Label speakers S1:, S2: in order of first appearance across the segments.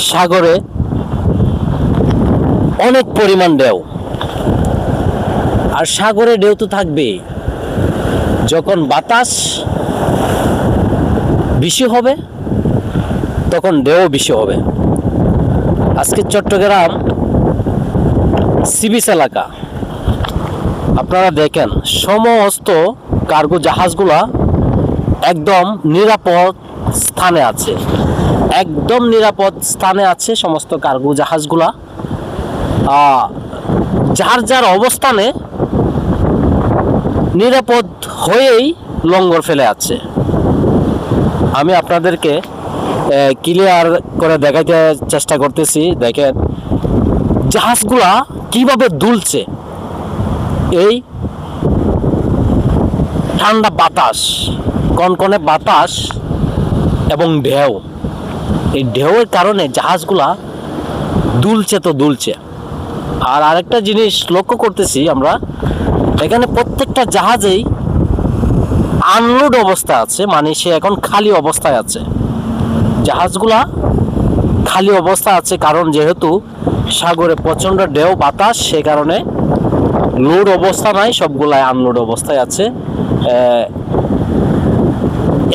S1: সাগরে অনেক পরিমাণ ঢেউ, আর সাগরে ঢেউ তো থাকবেই। যখন বাতাস বেশি হবে তখন ঢেউ বেশি হবে। আজকে চট্টগ্রাম সি বিচ এলাকা আপনারা দেখেন, সমস্ত কার্গো জাহাজগুলা একদম নিরাপদ স্থানে আছে, একদম নিরাপদ স্থানে আছে সমস্ত কার্গো জাহাজগুলা। যার যার অবস্থানে নিরাপদ হয়েই লঙ্গর ফেলে আছে। আমি আপনাদেরকে ক্লিয়ার করে দেখাতে চেষ্টা করতেছি। দেখেন জাহাজগুলা কিভাবে দুলছে, এই ঠান্ডা বাতাস, কনকনে বাতাস এবং ঢেউ, এই ঢেউয়ের কারণে জাহাজগুলা দুলছে তো দুলছে। আর আরেকটা জিনিস লক্ষ্য করতেছি আমরা, এখানে প্রত্যেকটা জাহাজেই আনলোড অবস্থা আছে, মানে সে এখন খালি অবস্থায় আছে। জাহাজগুলা খালি অবস্থা আছে কারণ যেহেতু সাগরে প্রচণ্ড ঢেউ বাতাস, সে কারণে লোড অবস্থা নাই, সবগুলাই আনলোড অবস্থায় আছে।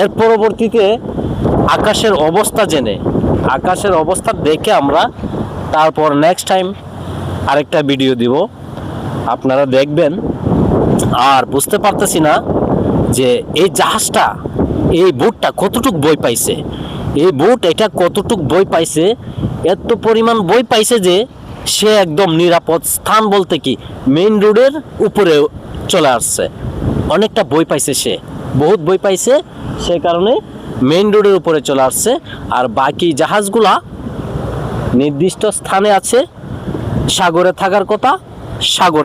S1: এর পরবর্তীতে আকাশের অবস্থা জেনে, আকাশের অবস্থা দেখে আমরা তারপর নেক্সট টাইম আরেকটা ভিডিও দিব, আপনারা দেখবেন। আর বুঝতে পারতেছি না যে এই জাহাজটা, এই বোটটা কতটুক বই পাইছে, এই বোট এটা কতটুক বই পাইছে। এত পরিমাণ বই পাইছে যে সে একদম নিরাপদ স্থান বলতে কি মেইন রোডের উপরে চলে আসছে। অনেকটা বই পাইছে, সে বহুত বই পাইছে, সে কারণে মেইন রোডের উপরে চলে আসছে। আর বাকি জাহাজগুলা নির্দিষ্ট স্থানে আছে, সাগরে থাকার কথা সাগর